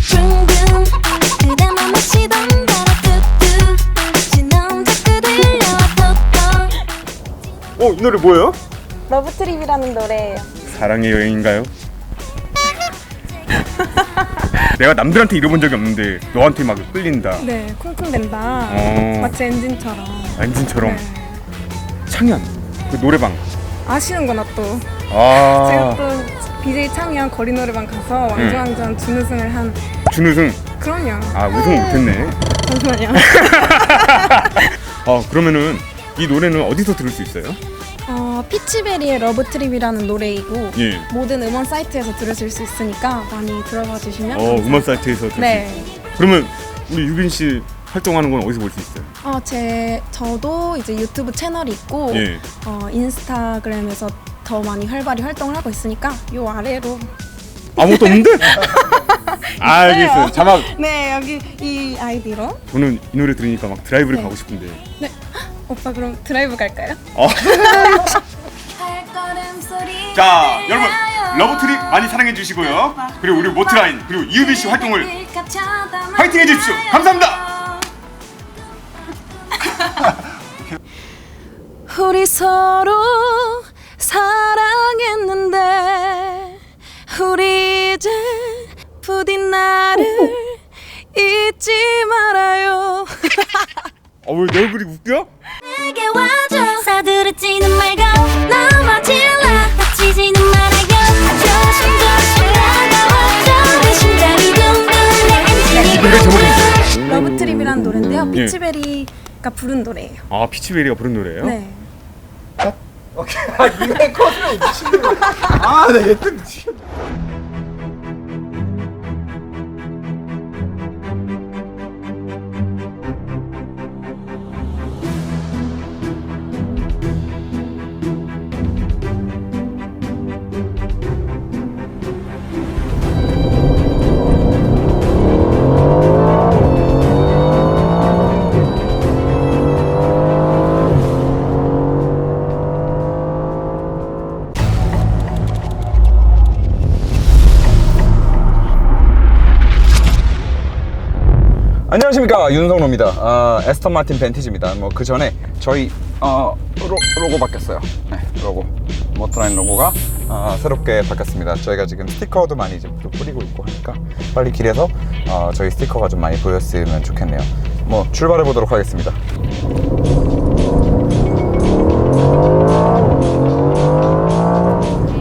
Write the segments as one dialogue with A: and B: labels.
A: 둥둥 그대만 마시던 바로 뚝뚝 지나온 자꾸 들려와 톡톡.
B: 이 노래 뭐예요?
C: 러브트립이라는 노래예요.
B: 사랑의 여행인가요? 내가 남들한테 이뤄본 적이 없는데 너한테 막 끌린다.
C: 네, 쿵쿵댄다. 마치 엔진처럼.
B: 엔진처럼.
C: 네.
B: 창현 그 노래방
C: 아시는구나 또. 제가 또 BJ 창현 거리 노래방 가서 완전 준우승을 한.
B: 준우승.
C: 그럼요.
B: 우승 못했네.
C: 잠시만요.
B: 그러면은 이 노래는 어디서 들을 수 있어요?
C: 피치베리의 러브트립이라는 노래이고
B: 예.
C: 모든 음원 사이트에서 들으실 수 있으니까 많이 들어봐 주시면 감사합니다.
B: 음원 사이트에서 들을 수
C: 네.
B: 있어요. 그러면 우리 유빈 씨 활동하는 건 어디서 볼 수 있어요?
C: 저도 이제 유튜브 채널이 있고
B: 예.
C: 인스타그램에서 더 많이 활발히 활동을 하고 있으니까 요 아래로.
B: 아무것도 없는데? 알겠어요. 자막.
C: 네, 여기 이 아이디로.
B: 저는 이 노래 들으니까 막 드라이브를
C: 네.
B: 가고 싶은데.
C: 네. 오빠 그럼 드라이브 갈까요?
B: 자, 여러분 러브트립 많이 사랑해 주시고요. 그리고 우리 모트라인 그리고 이유빈 씨 활동을 파이팅 해주십시오. 감사합니다.
A: 우리 서로 사랑했는데 우리 이제 부디 나를 잊지 말아요.
B: 왜 내 얼굴이 웃겨?
A: 내게 와줘 서두르지는 말고 넘어질라 다치지는 말아요. 조심조심 다가와줘 내 심장이 둥둥 내 엔진이
B: 노래 제목이
A: 쿵쿵.
C: 러브트립이라는 노래인데요. 피치베리가 부른 노래예요.
B: 피치베리가 부른 노래예요?
C: 네.
D: 오케이. 이메일 컷으로 미친놈. 나 얘 미친. 안녕하십니까, 윤성로입니다. 에스턴 마틴 벤티지입니다. 그 전에 저희 로고 바뀌었어요. 네, 로고 모터라인 로고가 새롭게 바뀌었습니다. 저희가 지금 스티커도 많이 이제 또 뿌리고 있고 하니까 빨리 길에서 저희 스티커가 좀 많이 보였으면 좋겠네요. 출발해 보도록 하겠습니다.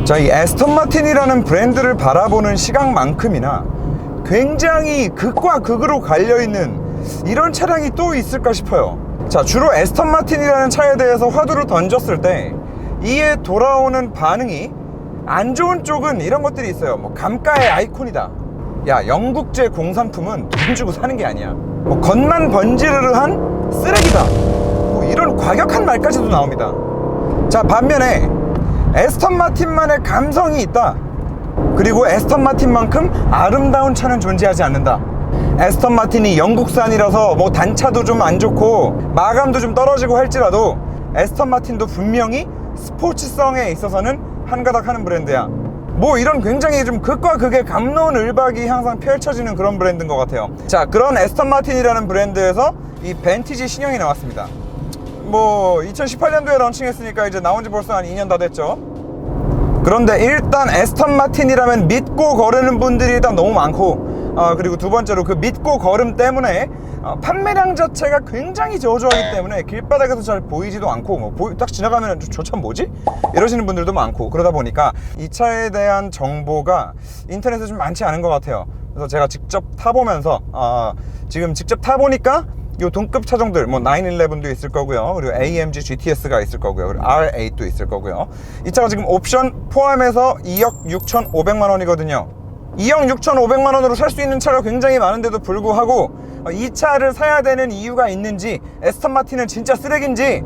D: 자, 이 에스턴 마틴이라는 브랜드를 바라보는 시각만큼이나 굉장히 극과 극으로 갈려있는 이런 차량이 또 있을까 싶어요. 자, 주로 에스턴 마틴이라는 차에 대해서 화두를 던졌을 때 이에 돌아오는 반응이 안 좋은 쪽은 이런 것들이 있어요. 감가의 아이콘이다. 야, 영국제 공산품은 돈 주고 사는 게 아니야. 겉만 번지르르한 쓰레기다. 이런 과격한 말까지도 나옵니다. 자, 반면에 에스턴 마틴만의 감성이 있다. 그리고 에스턴 마틴만큼 아름다운 차는 존재하지 않는다. 에스턴 마틴이 영국산이라서 단차도 좀 안 좋고 마감도 좀 떨어지고 할지라도 에스턴 마틴도 분명히 스포츠성에 있어서는 한가닥 하는 브랜드야. 이런 굉장히 좀 극과 극의 갑론을박이 항상 펼쳐지는 그런 브랜드인 것 같아요. 자, 그런 에스턴 마틴이라는 브랜드에서 이 벤티지 신형이 나왔습니다. 2018년도에 런칭했으니까 이제 나온 지 벌써 한 2년 다 됐죠. 그런데 일단 에스턴 마틴이라면 믿고 거르는 분들이 일단 너무 많고, 그리고 두 번째로 그 믿고 걸음 때문에 판매량 자체가 굉장히 저조하기 때문에 길바닥에서 잘 보이지도 않고 딱 지나가면 저 차 뭐지? 이러시는 분들도 많고, 그러다 보니까 이 차에 대한 정보가 인터넷에 좀 많지 않은 것 같아요. 그래서 제가 직접 타보면서 지금 직접 타보니까 요 동급 차종들 911도 있을 거고요, 그리고 AMG GTS가 있을 거고요, 그리고 R8도 있을 거고요. 이 차가 지금 옵션 포함해서 2억 6,500만 원이거든요. 2억 6,500만 원으로 살 수 있는 차가 굉장히 많은데도 불구하고 이 차를 사야 되는 이유가 있는지, 에스턴 마틴은 진짜 쓰레기인지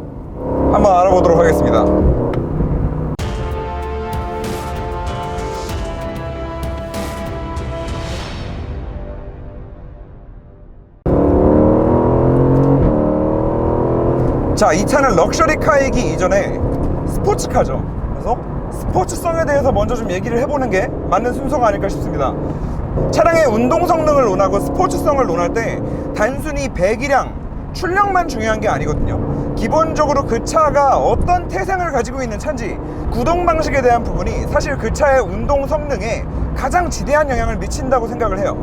D: 한번 알아보도록 하겠습니다. 자, 이 차는 럭셔리카이기 이전에 스포츠카죠. 그래서 스포츠성에 대해서 먼저 좀 얘기를 해보는 게 맞는 순서가 아닐까 싶습니다. 차량의 운동 성능을 논하고 스포츠성을 논할 때 단순히 배기량, 출력만 중요한 게 아니거든요. 기본적으로 그 차가 어떤 태생을 가지고 있는 차인지, 구동 방식에 대한 부분이 사실 그 차의 운동 성능에 가장 지대한 영향을 미친다고 생각을 해요.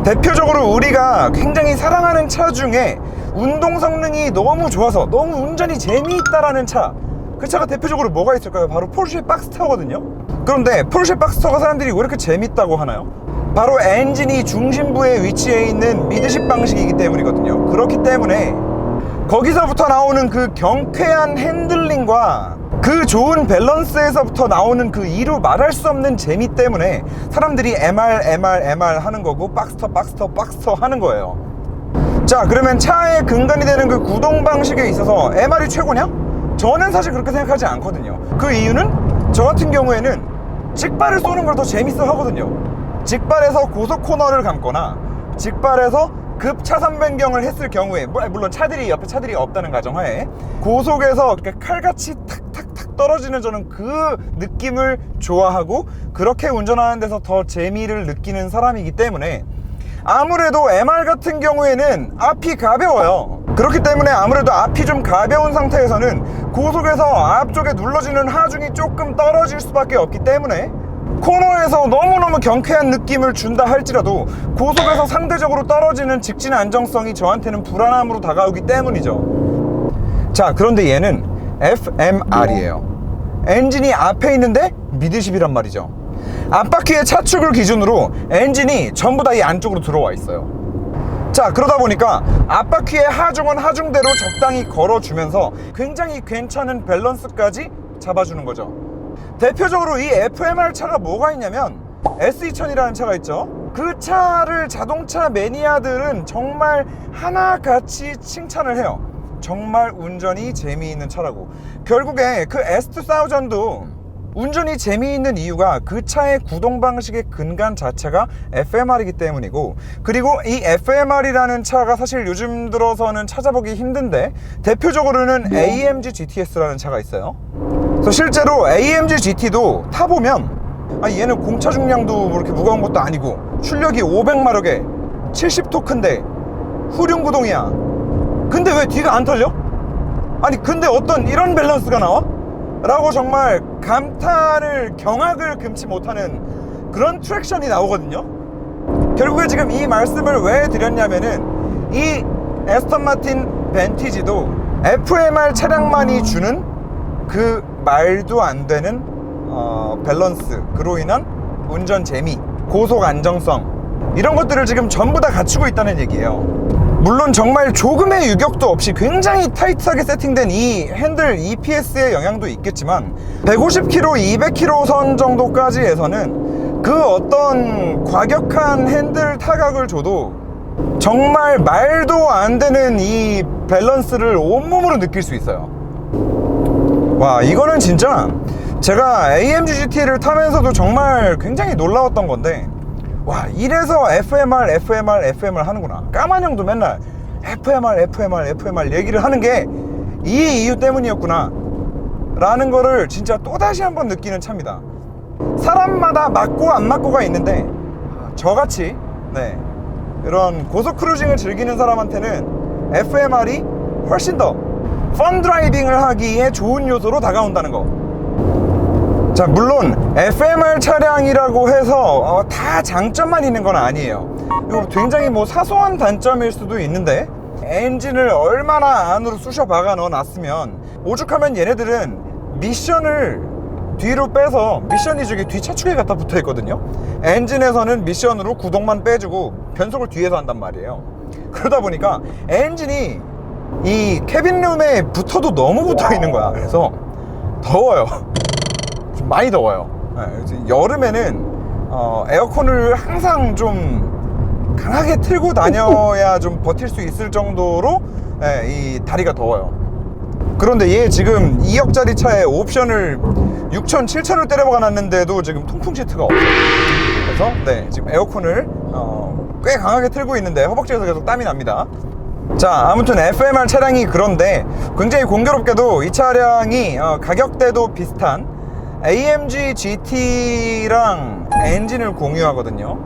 D: 대표적으로 우리가 굉장히 사랑하는 차 중에 운동 성능이 너무 좋아서 너무 운전이 재미있다라는 차, 그 차가 대표적으로 뭐가 있을까요? 바로 포르쉐 박스터거든요. 그런데 포르쉐 박스터가 사람들이 왜 이렇게 재밌다고 하나요? 바로 엔진이 중심부에 위치해 있는 미드십 방식이기 때문이거든요. 그렇기 때문에 거기서부터 나오는 그 경쾌한 핸들링과 그 좋은 밸런스에서부터 나오는 그 이루 말할 수 없는 재미 때문에 사람들이 MR 하는 거고, 박스터 하는 거예요. 자, 그러면 차의 근간이 되는 그 구동 방식에 있어서 MR이 최고냐? 저는 사실 그렇게 생각하지 않거든요. 그 이유는 저 같은 경우에는 직발을 쏘는 걸 더 재밌어 하거든요. 직발에서 고속 코너를 감거나 직발에서 급 차선 변경을 했을 경우에, 물론 옆에 차들이 없다는 가정하에 고속에서 칼같이 탁탁탁 떨어지는, 저는 그 느낌을 좋아하고 그렇게 운전하는 데서 더 재미를 느끼는 사람이기 때문에 아무래도 MR 같은 경우에는 앞이 가벼워요. 그렇기 때문에 아무래도 앞이 좀 가벼운 상태에서는 고속에서 앞쪽에 눌러지는 하중이 조금 떨어질 수밖에 없기 때문에 코너에서 너무너무 경쾌한 느낌을 준다 할지라도 고속에서 상대적으로 떨어지는 직진 안정성이 저한테는 불안함으로 다가오기 때문이죠. 자, 그런데 얘는 FMR이에요. 엔진이 앞에 있는데 미드십이란 말이죠. 앞바퀴의 차축을 기준으로 엔진이 전부 다 이 안쪽으로 들어와 있어요. 자, 그러다 보니까 앞바퀴의 하중은 하중대로 적당히 걸어주면서 굉장히 괜찮은 밸런스까지 잡아주는 거죠. 대표적으로 이 FMR 차가 뭐가 있냐면 S2000이라는 차가 있죠. 그 차를 자동차 매니아들은 정말 하나같이 칭찬을 해요. 정말 운전이 재미있는 차라고. 결국에 그 S2000도 운전이 재미있는 이유가 그 차의 구동 방식의 근간 자체가 FMR이기 때문이고, 그리고 이 FMR이라는 차가 사실 요즘 들어서는 찾아보기 힘든데 대표적으로는 AMG GTS라는 차가 있어요. 그래서 실제로 AMG GT도 타보면 얘는 공차 중량도 그렇게 무거운 것도 아니고 출력이 500마력에 70토크인데 후륜구동이야. 근데 왜 뒤가 안 털려? 아니 근데 어떤 이런 밸런스가 나와? 라고 정말 감탄을, 경악을 금치 못하는 그런 트랙션이 나오거든요. 결국에 지금 이 말씀을 왜 드렸냐면은 이 애스턴 마틴 벤티지도 FMR 차량만이 주는 그 말도 안 되는 밸런스, 그로 인한 운전 재미, 고속 안정성, 이런 것들을 지금 전부 다 갖추고 있다는 얘기예요. 물론 정말 조금의 유격도 없이 굉장히 타이트하게 세팅된 이 핸들 EPS의 영향도 있겠지만 150km, 200km 선 정도까지 해서는 그 어떤 과격한 핸들 타격을 줘도 정말 말도 안 되는 이 밸런스를 온몸으로 느낄 수 있어요. 와, 이거는 진짜 제가 AMG GT를 타면서도 정말 굉장히 놀라웠던 건데, 와, 이래서 FMR 하는구나. 까만 형도 맨날 FMR 얘기를 하는 게 이 이유 때문이었구나 라는 거를 진짜 또다시 한번 느끼는 차입니다. 사람마다 맞고 안 맞고가 있는데 저같이 이런 고속 크루징을 즐기는 사람한테는 FMR이 훨씬 더 펀 드라이빙을 하기에 좋은 요소로 다가온다는 거. 자, 물론 FMR 차량이라고 해서 다 장점만 있는 건 아니에요. 이거 굉장히 사소한 단점일 수도 있는데, 엔진을 얼마나 안으로 쑤셔 박아 넣어 놨으면 오죽하면 얘네들은 미션을 뒤로 빼서, 미션이 저기 뒤 차축에 갖다 붙어 있거든요. 엔진에서는 미션으로 구동만 빼주고 변속을 뒤에서 한단 말이에요. 그러다 보니까 엔진이 이 캐빈룸에 붙어도 너무 붙어 있는 거야. 그래서 더워요. 좀 많이 더워요. 여름에는 에어컨을 항상 좀 강하게 틀고 다녀야 좀 버틸 수 있을 정도로 이 다리가 더워요. 그런데 얘 지금 2억짜리 차에 옵션을 6천, 7천을 때려 박아놨는데도 지금 통풍 시트가 없어요. 그래서 지금 에어컨을 꽤 강하게 틀고 있는데 허벅지에서 계속 땀이 납니다. 자, 아무튼 FMR 차량이 그런데 굉장히 공교롭게도 이 차량이 가격대도 비슷한 AMG GT랑 엔진을 공유하거든요.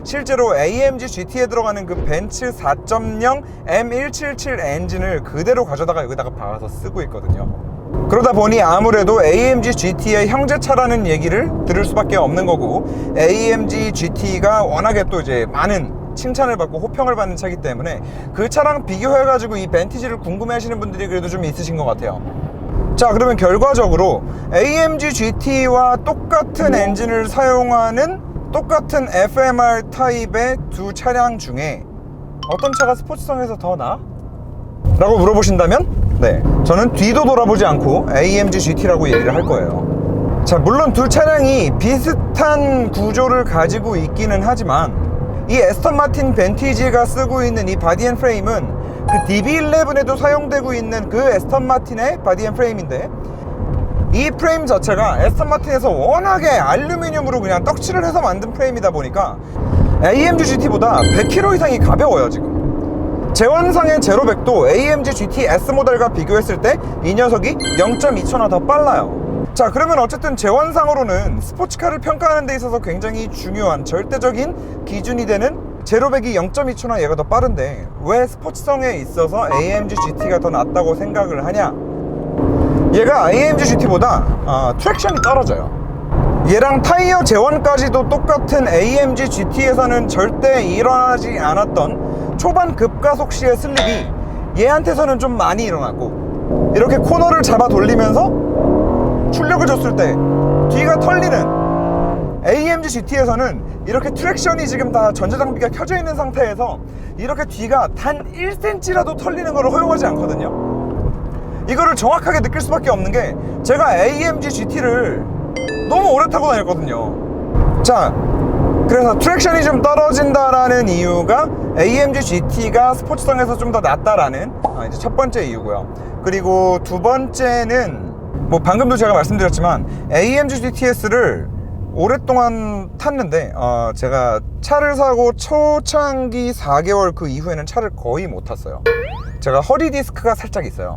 D: 실제로 AMG GT에 들어가는 그 벤츠 4.0 M177 엔진을 그대로 가져다가 여기다가 박아서 쓰고 있거든요. 그러다 보니 아무래도 AMG GT의 형제차라는 얘기를 들을 수밖에 없는 거고, AMG GT가 워낙에 또 이제 많은 칭찬을 받고 호평을 받는 차이기 때문에 그 차랑 비교해가지고 이 벤티지를 궁금해하시는 분들이 그래도 좀 있으신 것 같아요. 자, 그러면 결과적으로 AMG GT와 똑같은 엔진을 사용하는 똑같은 FMR 타입의 두 차량 중에 어떤 차가 스포츠성에서 더 나아? 라고 물어보신다면 네, 저는 뒤도 돌아보지 않고 AMG GT라고 얘기를 할 거예요. 자, 물론 두 차량이 비슷한 구조를 가지고 있기는 하지만 이 에스턴 마틴 벤티지가 쓰고 있는 이 바디 앤 프레임은 그 DB11에도 사용되고 있는 그 에스턴 마틴의 바디 앤 프레임인데, 이 프레임 자체가 에스턴 마틴에서 워낙에 알루미늄으로 그냥 떡칠을 해서 만든 프레임이다 보니까 AMG GT보다 100kg 이상이 가벼워요. 지금 제원상의 제로백도 AMG GT S 모델과 비교했을 때 이 녀석이 0.2초나 더 빨라요. 자, 그러면 어쨌든 제원상으로는 스포츠카를 평가하는 데 있어서 굉장히 중요한 절대적인 기준이 되는 제로백이 0.2초나 얘가 더 빠른데 왜 스포츠성에 있어서 AMG GT가 더 낫다고 생각을 하냐? 얘가 AMG GT보다 트랙션이 떨어져요. 얘랑 타이어 제원까지도 똑같은 AMG GT에서는 절대 일어나지 않았던 초반 급가속 시의 슬립이 얘한테서는 좀 많이 일어나고, 이렇게 코너를 잡아 돌리면서 출력을 줬을 때 뒤가 털리는 AMG GT에서는 이렇게 트랙션이 지금 다 전자장비가 켜져 있는 상태에서 이렇게 뒤가 단 1cm라도 털리는 걸 허용하지 않거든요. 이거를 정확하게 느낄 수밖에 없는 게 제가 AMG GT를 너무 오래 타고 다녔거든요. 자, 그래서 트랙션이 좀 떨어진다라는 이유가 AMG GT가 스포츠성에서 좀 더 낫다라는 이제 첫 번째 이유고요. 그리고 두 번째는 뭐 방금도 제가 말씀드렸지만 AMG GTS를 오랫동안 탔는데 제가 차를 사고 초창기 4개월 그 이후에는 차를 거의 못 탔어요. 제가 허리 디스크가 살짝 있어요.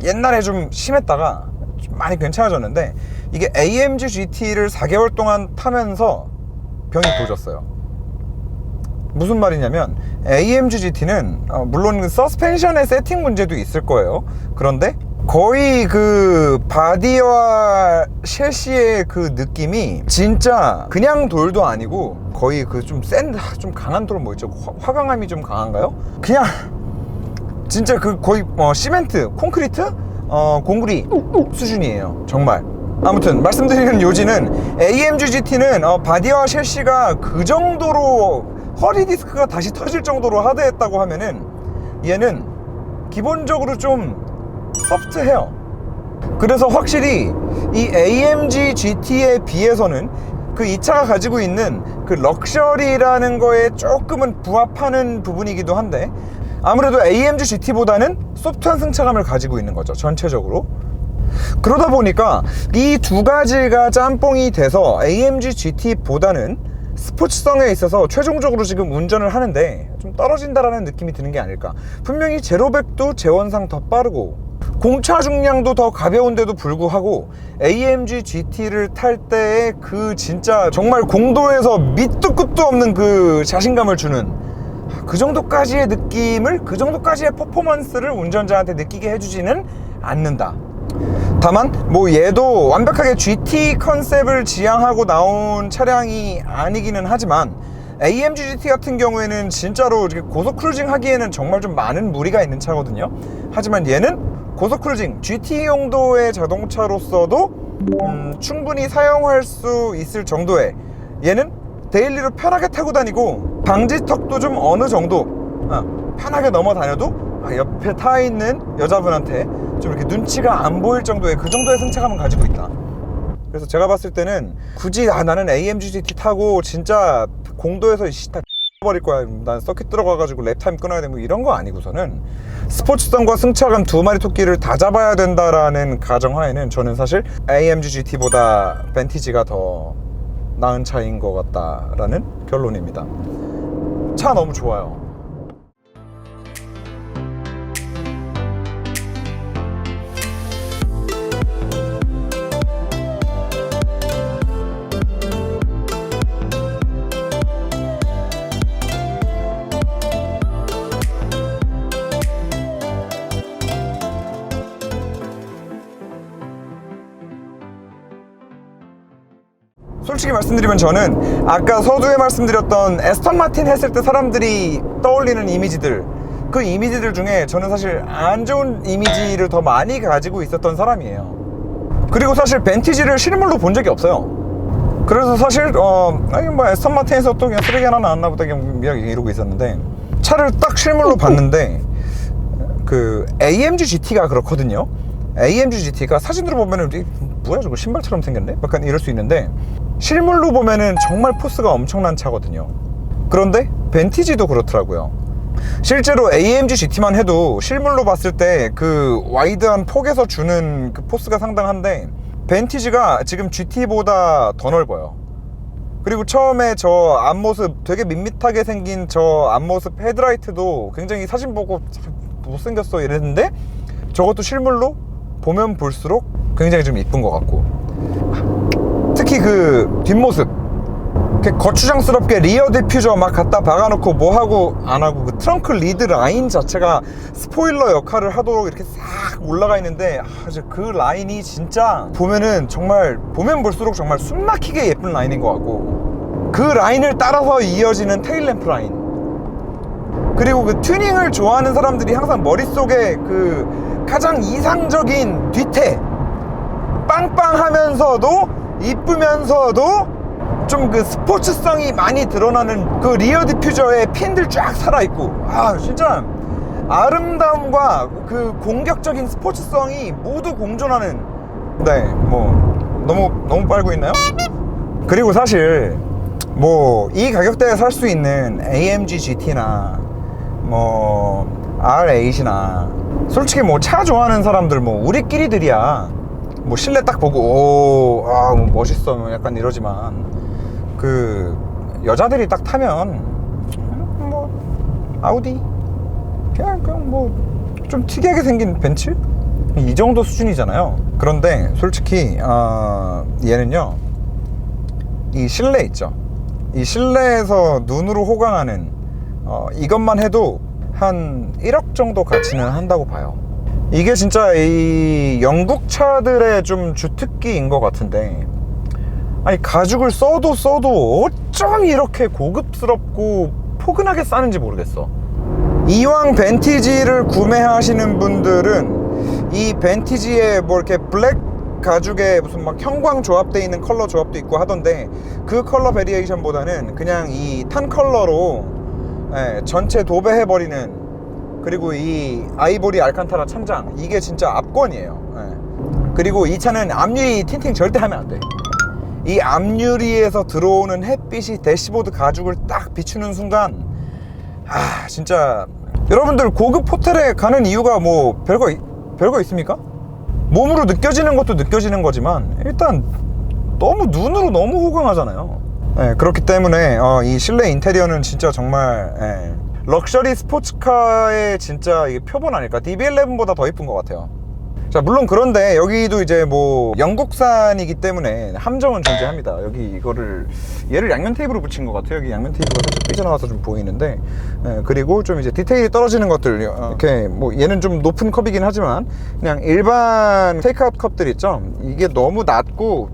D: 옛날에 좀 심했다가 좀 많이 괜찮아졌는데, 이게 AMG GT를 4개월 동안 타면서 병이 도졌어요. 무슨 말이냐면 AMG GT는 물론 서스펜션의 세팅 문제도 있을 거예요. 그런데 거의 그 바디와 셰시의 그 느낌이 진짜 그냥 돌도 아니고 거의 그 좀 센, 좀 강한 돌은 뭐 있죠? 화강암이 좀 강한가요? 그냥 진짜 그 거의 시멘트, 콘크리트, 공구리 수준이에요. 정말. 아무튼 말씀드리는 요지는 AMG GT는 바디와 셰시가 그 정도로 허리 디스크가 다시 터질 정도로 하드했다고 하면은 얘는 기본적으로 좀 소프트해요. 그래서 확실히 이 AMG GT에 비해서는 그 이 차가 가지고 있는 그 럭셔리라는 거에 조금은 부합하는 부분이기도 한데, 아무래도 AMG GT보다는 소프트한 승차감을 가지고 있는 거죠, 전체적으로. 그러다 보니까 이 두 가지가 짬뽕이 돼서 AMG GT보다는 스포츠성에 있어서 최종적으로 지금 운전을 하는데 좀 떨어진다라는 느낌이 드는 게 아닐까. 분명히 제로백도 제원상 더 빠르고 공차 중량도 더 가벼운데도 불구하고 AMG GT를 탈 때의 그 진짜 정말 공도에서 밑도 끝도 없는 그 자신감을 주는 그 정도까지의 느낌을, 그 정도까지의 퍼포먼스를 운전자한테 느끼게 해주지는 않는다. 다만 뭐 얘도 완벽하게 GT 컨셉을 지향하고 나온 차량이 아니기는 하지만 AMG GT 같은 경우에는 진짜로 고속 크루징 하기에는 정말 좀 많은 무리가 있는 차거든요. 하지만 얘는 고속 크루징 GT 용도의 자동차로서도 충분히 사용할 수 있을 정도의, 얘는 데일리로 편하게 타고 다니고 방지턱도 좀 어느 정도 편하게 넘어 다녀도 옆에 타 있는 여자분한테 좀 이렇게 눈치가 안 보일 정도의 그 정도의 승차감은 가지고 있다. 그래서 제가 봤을 때는 굳이 나는 AMG GT 타고 진짜 공도에서 다 버릴 거야, 난 서킷 들어가가지고 랩타임 끊어야 돼, 뭐 이런 거 아니고서는 스포츠성과 승차감 두 마리 토끼를 다 잡아야 된다라는 가정하에는 저는 사실 AMG GT보다 벤티지가 더 나은 차인 것 같다라는 결론입니다. 차 너무 좋아요. 솔직히 말씀드리면 저는 아까 서두에 말씀드렸던 에스턴 마틴 했을 때 사람들이 떠올리는 이미지들, 그 이미지들 중에 저는 사실 안 좋은 이미지를 더 많이 가지고 있었던 사람이에요. 그리고 사실 벤티지를 실물로 본 적이 없어요. 그래서 사실 아니 뭐 에스턴 마틴에서 또 그냥 쓰레기 하나 나왔나 보다 그냥 이러고 있었는데, 차를 딱 실물로 봤는데 그 AMG GT가 그렇거든요. AMG GT가 사진으로 보면은 뭐야 저거 신발처럼 생겼네? 약간 이럴 수 있는데 실물로 보면은 정말 포스가 엄청난 차거든요. 그런데 벤티지도 그렇더라고요. 실제로 AMG GT만 해도 실물로 봤을 때 그 와이드한 폭에서 주는 그 포스가 상당한데, 벤티지가 지금 GT보다 더 넓어요. 그리고 처음에 저 앞모습 되게 밋밋하게 생긴 저 앞모습 헤드라이트도 굉장히 사진 보고 못생겼어 이랬는데, 저것도 실물로 보면 볼수록 굉장히 좀 이쁜 것 같고, 특히 그 뒷모습 이렇게 거추장스럽게 리어 디퓨저 막 갖다 박아놓고 뭐하고 안하고 그 트렁크 리드 라인 자체가 스포일러 역할을 하도록 이렇게 싹 올라가 있는데, 그 라인이 진짜 보면은 정말 보면 볼수록 정말 숨막히게 예쁜 라인인 것 같고, 그 라인을 따라서 이어지는 테일램프 라인, 그리고 그 튜닝을 좋아하는 사람들이 항상 머릿속에 그 가장 이상적인 뒤태, 빵빵하면서도 이쁘면서도 좀 그 스포츠성이 많이 드러나는 그 리어 디퓨저에 핀들 쫙 살아있고, 진짜 아름다움과 그 공격적인 스포츠성이 모두 공존하는, 네, 뭐 너무 빨고 있나요? 그리고 사실 뭐 이 가격대에 살 수 있는 AMG GT나 뭐 R8이나 솔직히 뭐 차 좋아하는 사람들 뭐 우리끼리들이야 뭐 실내 딱 보고 뭐 멋있어 뭐 약간 이러지만, 그 여자들이 딱 타면 뭐 아우디 그냥 뭐 좀 특이하게 생긴 벤츠 이 정도 수준이잖아요. 그런데 솔직히 얘는요, 이 실내 있죠, 이 실내에서 눈으로 호강하는 이것만 해도 한 1억 정도 가치는 한다고 봐요. 이게 진짜 이 영국 차들의 좀 주특기인 것 같은데, 아니 가죽을 써도 어쩜 이렇게 고급스럽고 포근하게 싸는지 모르겠어. 이왕 벤티지를 구매하시는 분들은 이 벤티지에 뭐 이렇게 블랙 가죽에 무슨 막 형광 조합되어 있는 컬러 조합도 있고 하던데, 그 컬러 베리에이션보다는 그냥 이 탄 컬러로 전체 도배해버리는, 그리고 이 아이보리 알칸타라 천장, 이게 진짜 압권이에요. 그리고 이 차는 앞유리 틴팅 절대 하면 안 돼. 이 앞유리에서 들어오는 햇빛이 대시보드 가죽을 딱 비추는 순간, 진짜 여러분들 고급 호텔에 가는 이유가 뭐 별거 있습니까? 몸으로 느껴지는 것도 느껴지는 거지만 일단 너무 눈으로 너무 호강하잖아요. 그렇기 때문에 이 실내 인테리어는 진짜 정말 럭셔리 스포츠카의 진짜 이게 표본 아닐까. DB11보다 더 이쁜 것 같아요. 자, 물론 그런데 여기도 이제 뭐 영국산이기 때문에 함정은 존재합니다. 여기 이거를 얘를 양면 테이프로 붙인 것 같아요. 여기 양면 테이프가 살짝 삐져나와서 좀 보이는데, 그리고 좀 이제 디테일이 떨어지는 것들, 이렇게 뭐 얘는 좀 높은 컵이긴 하지만 그냥 일반 테이크아웃 컵들 있죠, 이게 너무 낮고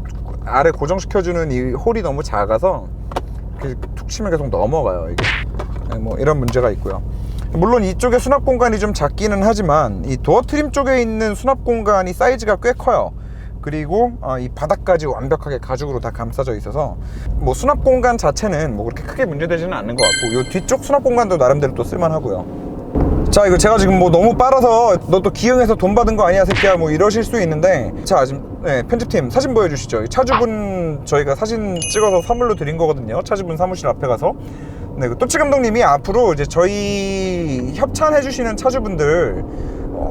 D: 아래 고정시켜주는 이 홀이 너무 작아서 툭 치면 계속 넘어가요. 이게 뭐 이런 문제가 있고요. 물론 이쪽에 수납 공간이 좀 작기는 하지만 이 도어 트림 쪽에 있는 수납 공간이 사이즈가 꽤 커요. 그리고 이 바닥까지 완벽하게 가죽으로 다 감싸져 있어서 뭐 수납 공간 자체는 뭐 그렇게 크게 문제되지는 않는 것 같고, 요 뒤쪽 수납 공간도 나름대로 또 쓸만하고요. 자, 이거 제가 지금 뭐 너무 빨아서 너 또 기흥에서 돈 받은 거 아니야 새끼야 뭐 이러실 수 있는데, 자 지금 편집팀 사진 보여주시죠. 차주분 저희가 사진 찍어서 선물로 드린 거거든요. 차주분 사무실 앞에 가서. 네, 또치 감독님이 앞으로 이제 저희 협찬해 주시는 차주분들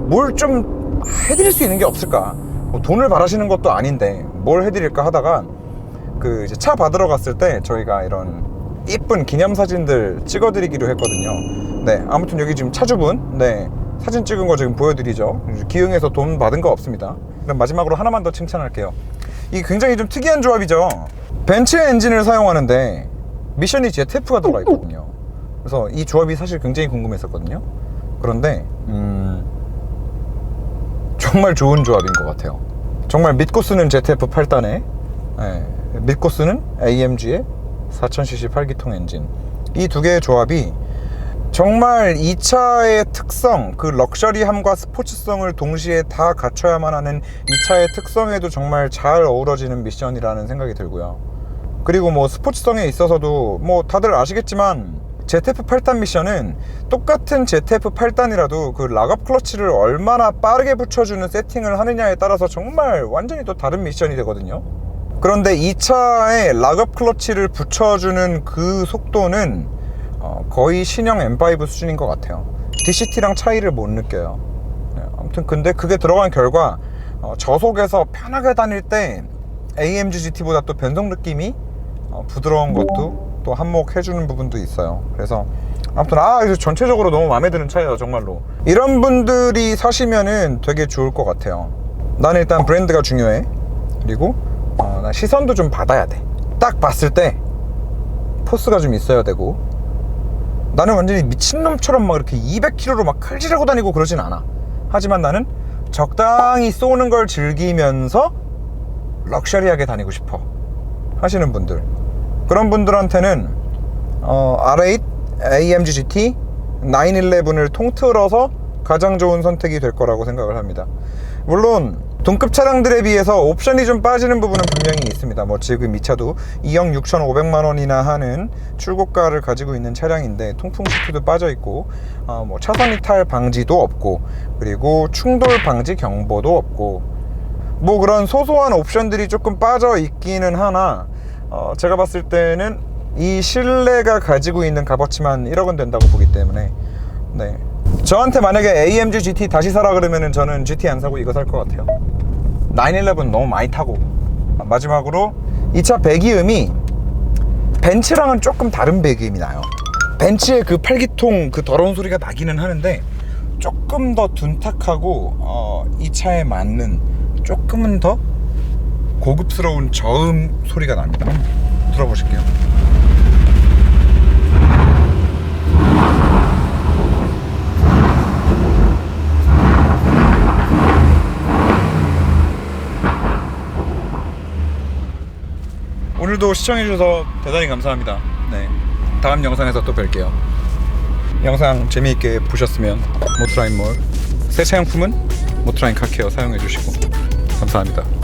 D: 뭘 좀 해드릴 수 있는 게 없을까, 뭐 돈을 바라시는 것도 아닌데 뭘 해드릴까 하다가 그 이제 차 받으러 갔을 때 저희가 이런 이쁜 기념사진들 찍어드리기로 했거든요. 네, 아무튼 여기 지금 차주분 사진 찍은 거 지금 보여드리죠. 기흥에서 돈 받은 거 없습니다. 그럼 마지막으로 하나만 더 칭찬할게요. 이게 굉장히 좀 특이한 조합이죠. 벤츠 엔진을 사용하는데 미션이 ZF가 들어가 있거든요. 그래서 이 조합이 사실 굉장히 궁금했었거든요. 그런데 정말 좋은 조합인 것 같아요. 정말 믿고 쓰는 ZF 8단에 네, 믿고 쓰는 AMG의 4000cc 8기통 엔진. 이 두 개의 조합이 정말 이 차의 특성, 그 럭셔리함과 스포츠성을 동시에 다 갖춰야만 하는 이 차의 특성에도 정말 잘 어우러지는 미션이라는 생각이 들고요. 그리고 뭐 스포츠성에 있어서도 뭐 다들 아시겠지만 ZF8단 미션은 똑같은 ZF8단이라도 그 락업 클러치를 얼마나 빠르게 붙여주는 세팅을 하느냐에 따라서 정말 완전히 또 다른 미션이 되거든요. 그런데 이 차에 락업 클러치를 붙여주는 그 속도는 거의 신형 M5 수준인 것 같아요. DCT랑 차이를 못 느껴요. 네, 아무튼 근데 그게 들어간 결과 저속에서 편하게 다닐 때 AMG GT보다 또 변속 느낌이 부드러운 것도 또 한몫해주는 부분도 있어요. 그래서 아무튼 전체적으로 너무 마음에 드는 차예요. 정말로 이런 분들이 사시면은 되게 좋을 것 같아요. 나는 일단 브랜드가 중요해. 그리고 나 시선도 좀 받아야 돼. 딱 봤을 때 포스가 좀 있어야 되고, 나는 완전히 미친놈처럼 막 이렇게 200km로 막 칼질하고 다니고 그러진 않아. 하지만 나는 적당히 쏘는 걸 즐기면서 럭셔리하게 다니고 싶어 하시는 분들, 그런 분들한테는 R8 AMG GT 911을 통틀어서 가장 좋은 선택이 될 거라고 생각을 합니다. 물론 동급 차량들에 비해서 옵션이 좀 빠지는 부분은 분명히 있습니다. 뭐 지금 이 차도 2억 6,500만 원이나 하는 출고가를 가지고 있는 차량인데 통풍 시트도 빠져 있고, 뭐 차선 이탈 방지도 없고, 그리고 충돌 방지 경보도 없고, 뭐 그런 소소한 옵션들이 조금 빠져 있기는 하나, 제가 봤을 때는 이 실내가 가지고 있는 값어치만 1억 원 된다고 보기 때문에, 네, 저한테 만약에 AMG GT 다시 사라 그러면은 저는 GT 안 사고 이거 살 것 같아요. 911 너무 많이 타고. 마지막으로 이 차 배기음이 벤츠랑은 조금 다른 배기음이 나요. 벤츠의 그 8기통 그 더러운 소리가 나기는 하는데 조금 더 둔탁하고 이 차에 맞는 조금은 더 고급스러운 저음 소리가 납니다. 한번 들어보실게요. 오늘도 시청해주셔서 대단히 감사합니다. 네, 다음 영상에서 또 뵐게요. 영상 재미있게 보셨으면 모토라인몰 새 차용품은 모토라인 카케어 사용해주시고 감사합니다.